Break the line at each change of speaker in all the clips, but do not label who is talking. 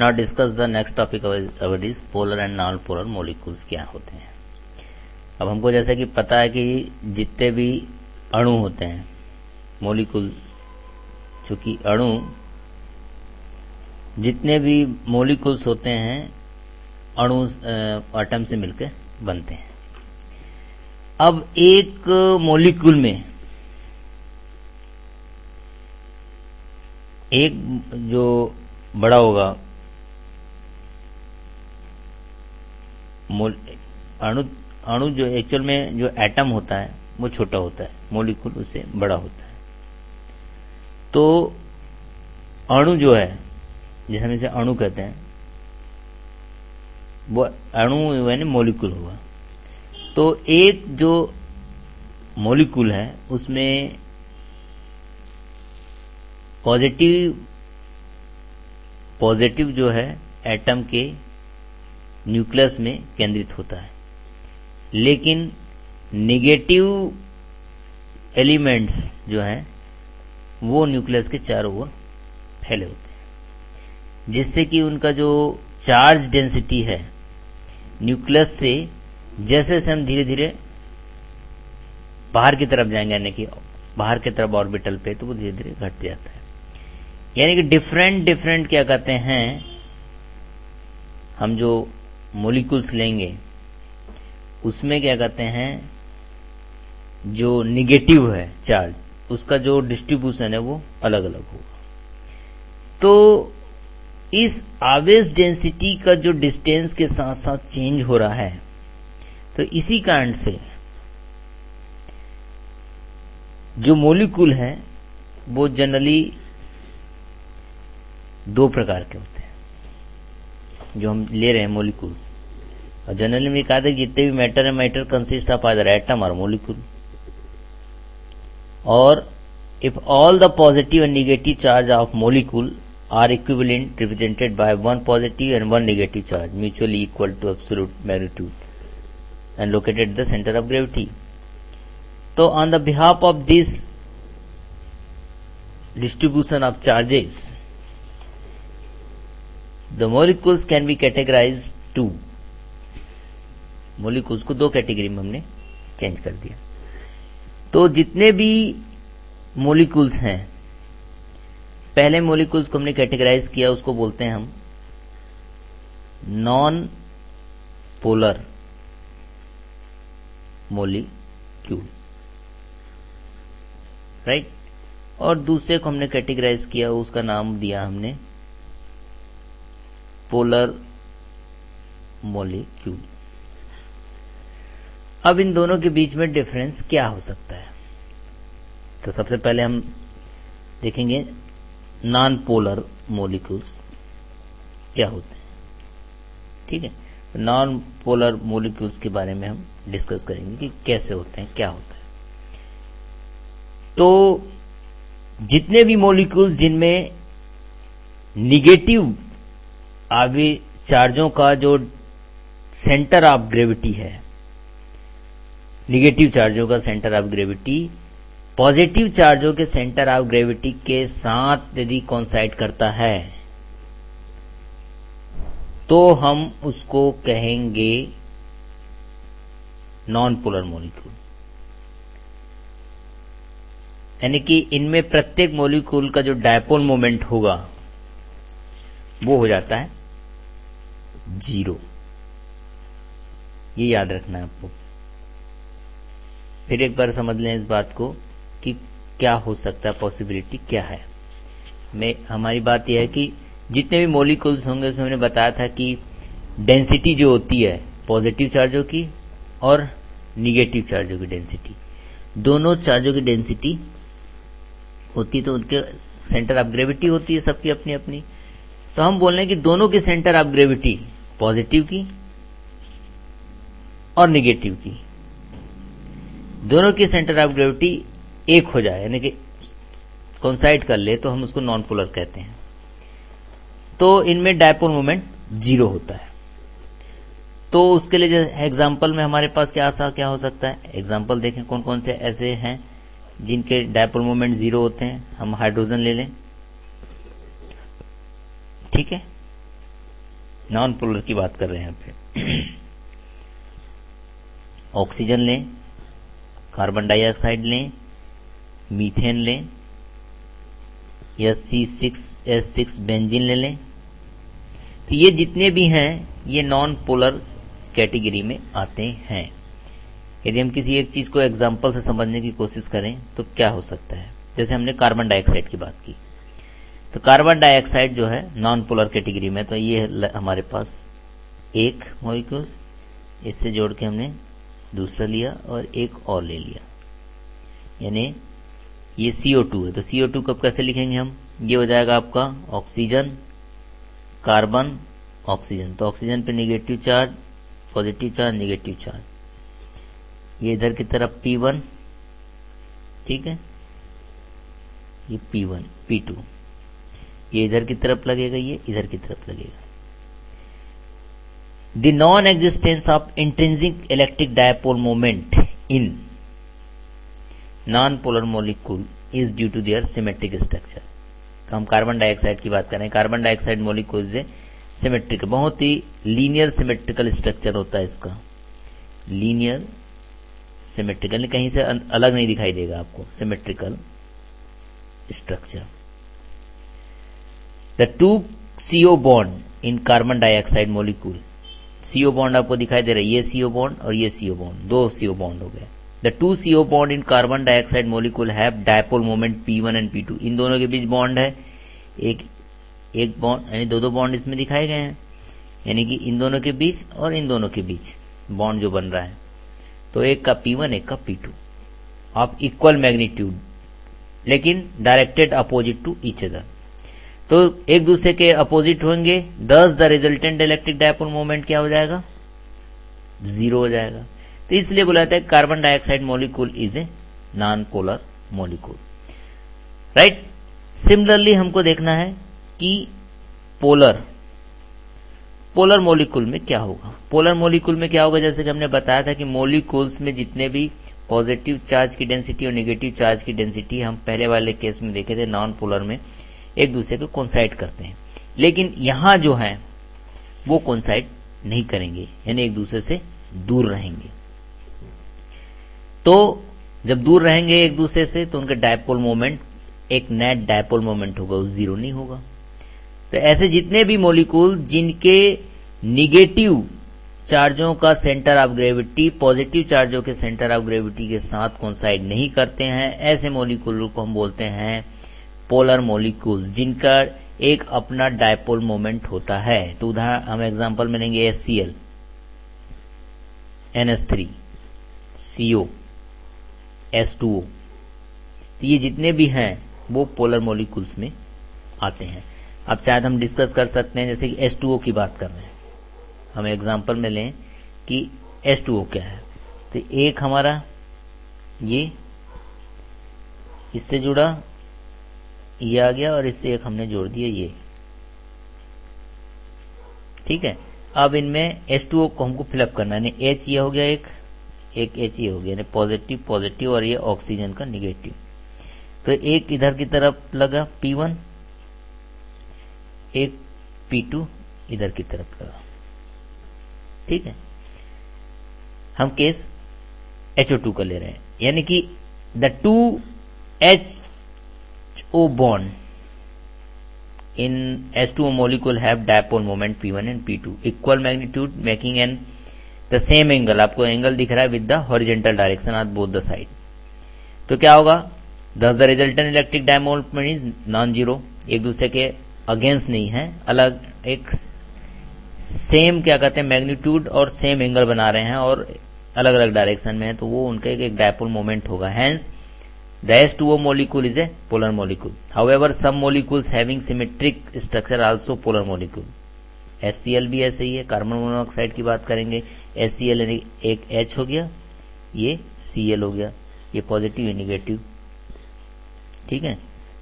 Now discuss the next topic our is polar and non polar molecules क्या होते हैं। अब हमको जैसा कि पता है कि जितने भी अणु होते हैं मॉलिक्यूल, चूंकि अणु जितने भी मॉलिक्यूल्स होते हैं अणु एटम से मिलकर बनते हैं। अब एक मॉलिक्यूल में एक जो बड़ा होगा अणु जो एक्चुअल में जो एटम होता है वो छोटा होता है, मॉलिक्यूल उससे बड़ा होता है। तो अणु जो है, जैसे हम इसे अणु कहते हैं, वो अणु यानी मॉलिक्यूल होगा। तो एक जो मॉलिक्यूल है उसमें पॉजिटिव जो है एटम के न्यूक्लियस में केंद्रित होता है, लेकिन नेगेटिव एलिमेंट्स जो हैं वो न्यूक्लियस के चारों ओर फैले होते हैं, जिससे कि उनका जो चार्ज डेंसिटी है न्यूक्लियस से जैसे जैसे हम धीरे धीरे बाहर की तरफ जाएंगे, यानी कि बाहर की तरफ ऑर्बिटल पे, तो वो धीरे धीरे घटते जाता है। यानी कि डिफरेंट क्या कहते हैं, हम जो मॉलिक्यूल्स लेंगे उसमें क्या कहते हैं, जो निगेटिव है चार्ज उसका जो डिस्ट्रीब्यूशन है वो अलग अलग होगा। तो इस आवेश डेंसिटी का जो डिस्टेंस के साथ साथ चेंज हो रहा है, तो इसी कारण से जो मॉलिक्यूल है वो जनरली दो प्रकार के होते हैं जो हम ले रहे हैं मॉलिक्यूल्स। और जनरली में कहा था कि जितने भी मैटर है, matter consist of either atom और मॉलिक्यूल। और if all the positive and negative charge of molecule are equivalent represented by one positive and one negative charge mutually equal to absolute magnitude and located at the center of gravity. So on the behalf of this distribution of charges, the molecules can be categorized to, molecules को दो category में हमने change कर दिया। तो जितने भी molecules हैं, पहले मॉलिक्यूल्स को हमने कैटेगराइज किया, उसको बोलते हैं हम नॉन पोलर मॉलिक्यूल, राइट। और दूसरे को हमने कैटेगराइज किया, उसका नाम दिया हमने पोलर मॉलिक्यूल। अब इन दोनों के बीच में डिफरेंस क्या हो सकता है, तो सबसे पहले हम देखेंगे नॉन पोलर मॉलिक्यूल्स क्या होते हैं। ठीक है, नॉन पोलर मॉलिक्यूल्स के बारे में हम डिस्कस करेंगे कि कैसे होते हैं, क्या होता है। तो जितने भी मॉलिक्यूल्स जिनमें निगेटिव आवेश चार्जों का जो सेंटर ऑफ ग्रेविटी है, निगेटिव चार्जों का सेंटर ऑफ ग्रेविटी पॉजिटिव चार्जों के सेंटर ऑफ ग्रेविटी के साथ यदि कोइंसाइड करता है, तो हम उसको कहेंगे नॉन पोलर मॉलिक्यूल। यानी कि इनमें प्रत्येक मॉलिक्यूल का जो डायपोल मोमेंट होगा वो हो जाता है 0। ये याद रखना है आपको। फिर एक बार समझ लें इस बात को कि क्या हो सकता है, पॉसिबिलिटी क्या है। हमारी बात यह है कि जितने भी मॉलिक्यूल्स होंगे उसमें हमने बताया था कि डेंसिटी जो होती है पॉजिटिव चार्जों की और निगेटिव चार्जों की डेंसिटी, दोनों चार्जों की डेंसिटी होती है, तो उनके सेंटर ऑफ ग्रेविटी होती है सबकी अपनी अपनी। तो हम बोल रहे हैं कि दोनों की सेंटर ऑफ ग्रेविटी, पॉजिटिव की और निगेटिव की, दोनों की सेंटर ऑफ ग्रेविटी एक हो जाए, यानी कि कोइंसाइड कर ले, तो हम उसको नॉन पोलर कहते हैं। तो इनमें डायपोल मोमेंट 0 होता है। तो उसके लिए एग्जांपल में हमारे पास क्या हो सकता है, एग्जांपल देखें कौन कौन से ऐसे हैं जिनके डायपोल मोमेंट 0 होते हैं। हम हाइड्रोजन ले लें, ठीक है। नॉन पोलर की बात कर रहे हैं यहाँ पे। ऑक्सीजन लें, कार्बन डाइऑक्साइड लें, मीथेन लें, या C6H6 बेंजीन ले लें, तो ये जितने भी हैं ये नॉन पोलर कैटेगरी में आते हैं। यदि हम किसी एक चीज को एग्जाम्पल से समझने की कोशिश करें तो क्या हो सकता है, जैसे हमने कार्बन डाइऑक्साइड की बात की, तो कार्बन डाइऑक्साइड जो है नॉन पोलर कैटेगरी में, तो ये हमारे पास एक मॉलिक्यूल्स, इससे जोड़ के हमने दूसरा लिया और एक और ले लिया, यानी ये CO2 है, तो CO2 को कैसे लिखेंगे हम, ये हो जाएगा आपका ऑक्सीजन, कार्बन, ऑक्सीजन, तो ऑक्सीजन पे negative charge, positive charge, negative charge, ये इधर की तरफ P1, ठीक है, ये P1 P2, ये इधर की तरफ लगेगा, ये इधर की तरफ लगेगा। The non existence of intrinsic electric dipole moment in non polar molecule is due to their symmetric structure. तो हम कार्बन डाइऑक्साइड की बात करें, कार्बन डाइऑक्साइड मॉलिक्यूल से सिमेट्रिक, बहुत ही लीनियर सिमेट्रिकल स्ट्रक्चर होता है इसका, लीनियर सिमेट्रिकल, कहीं से अलग नहीं दिखाई देगा आपको, symmetrical structure. The two CO bond in carbon dioxide molecule, CO bond आपको दिखाई दे रहा है, ये CO बॉन्ड और ये CO बॉन्ड, दो CO बॉन्ड हो गए। The two CO bond in carbon dioxide molecule have dipole moment P1 and P2, इन दोनों के बीच बॉन्ड है, एक बॉन्ड, यानी दो बॉन्ड इसमें दिखाए गए हैं, यानी कि इन दोनों के बीच और इन दोनों के बीच बॉन्ड जो बन रहा है, तो एक का P1 एक का P2 ऑफ इक्वल मैग्नीट्यूड, लेकिन directed opposite to each other, तो एक दूसरे के अपोजिट होंगे, thus the resultant electric dipole moment क्या हो जाएगा, 0 हो जाएगा। तो इसलिए बोला जाता है carbon dioxide molecule is a non polar molecule, right. Similarly हमको देखना है कि पोलर मॉलिक्यूल में क्या होगा। पोलर मॉलिक्यूल में क्या होगा, जैसे कि हमने बताया था कि मॉलिक्यूल्स में जितने भी पॉजिटिव चार्ज की डेंसिटी और नेगेटिव चार्ज की डेंसिटी हम पहले वाले केस में देखे थे, नॉन पोलर में एक दूसरे को कोइंसाइड करते हैं, लेकिन यहां जो है वो कोइंसाइड नहीं करेंगे, यानी एक दूसरे से दूर रहेंगे। तो जब दूर रहेंगे एक दूसरे से तो उनका डायपोल मोमेंट, एक नेट डायपोल मोमेंट होगा, वो 0 नहीं होगा। तो ऐसे जितने भी मॉलिक्यूल जिनके निगेटिव चार्जों का सेंटर ऑफ ग्रेविटी पॉजिटिव चार्जों के सेंटर ऑफ ग्रेविटी के साथ कोइंसाइड नहीं करते हैं, ऐसे मॉलिक्यूल को हम बोलते हैं पोलर मॉलिक्यूल्स, जिनका एक अपना डायपोल मोमेंट होता है। तो उदाहरण हम एग्जांपल में लेंगे HCl, NH3, CO, H2O, तो ये जितने भी हैं वो पोलर मॉलिक्यूल्स में आते हैं। अब शायद हम डिस्कस कर सकते हैं, जैसे कि H2O की बात कर रहे हैं, हम एग्जांपल में लें कि H2O क्या है, तो एक हमारा ये इससे जुड़ा ये आ गया और इससे एक हमने जोड़ दिया ये, ठीक है। अब इनमें H2O को हमको फिलअप करना है, H ये हो गया, एक H ये हो गया, पॉजिटिव पॉजिटिव, और ये ऑक्सीजन का निगेटिव, तो एक इधर की तरफ लगा P1, एक P2 इधर की तरफ लगा, ठीक है। हम केस HO2 का ले रहे हैं, यानी कि the two HO bond in H2O molecule have dipole moment P1 and P2 equal magnitude making an the same angle, आपको एंगल दिख रहा है with the horizontal direction at both the side। तो क्या होगा, thus the resultant electric dipole moment is non-zero, एक दूसरे के अगेंस्ट नहीं है, अलग एक सेम क्या कहते हैं मैग्नीट्यूड और सेम एंगल बना रहे हैं और अलग अलग डायरेक्शन में है, तो वो उनका एक डायपोल मोमेंट होगा। Hence the H2O molecule is a polar molecule. However, some molecules having symmetric structure are also polar molecule. HCl भी ऐसे ही है, कार्बन मोनोऑक्साइड की बात करेंगे, HCl यानी एक H हो गया, ये Cl हो गया, ये पॉजिटिव ये निगेटिव, ठीक है,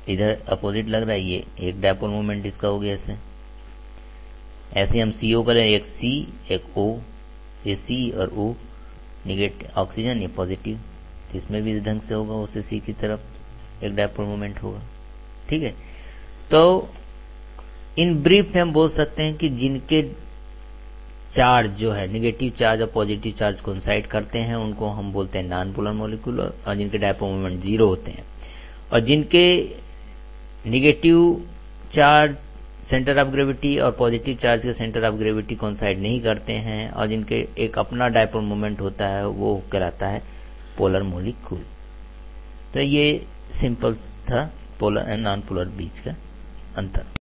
इधर अपोजिट लग रहा है, ये एक डायपोल मोमेंट इसका हो गया ऐसे। ऐसे हम CO करें, एक C एक O, ये C और O निगेटिव ऑक्सीजन, ये पॉजिटिव, इसमें भी इस ढंग से होगा, उसे C की तरफ एक डायपोल मोमेंट होगा, ठीक है। तो इन ब्रीफ में हम बोल सकते हैं कि जिनके चार्ज जो है, निगेटिव चार्ज और पॉजिटिव चार्ज कोइंसाइड करते हैं, उनको हम बोलते हैं नॉन पोलर मॉलिक्यूल, और जिनके डायपोल मोमेंट 0 होते हैं। और जिनके negative charge centre of gravity और पॉजिटिव चार्ज के सेंटर ऑफ ग्रेविटी कोइंसाइड नहीं करते हैं और जिनके एक अपना डायपोल मोमेंट होता है, वो कहलाता है पोलर मॉलिक्यूल। तो ये सिंपल था पोलर एंड नॉन पोलर बीच का अंतर।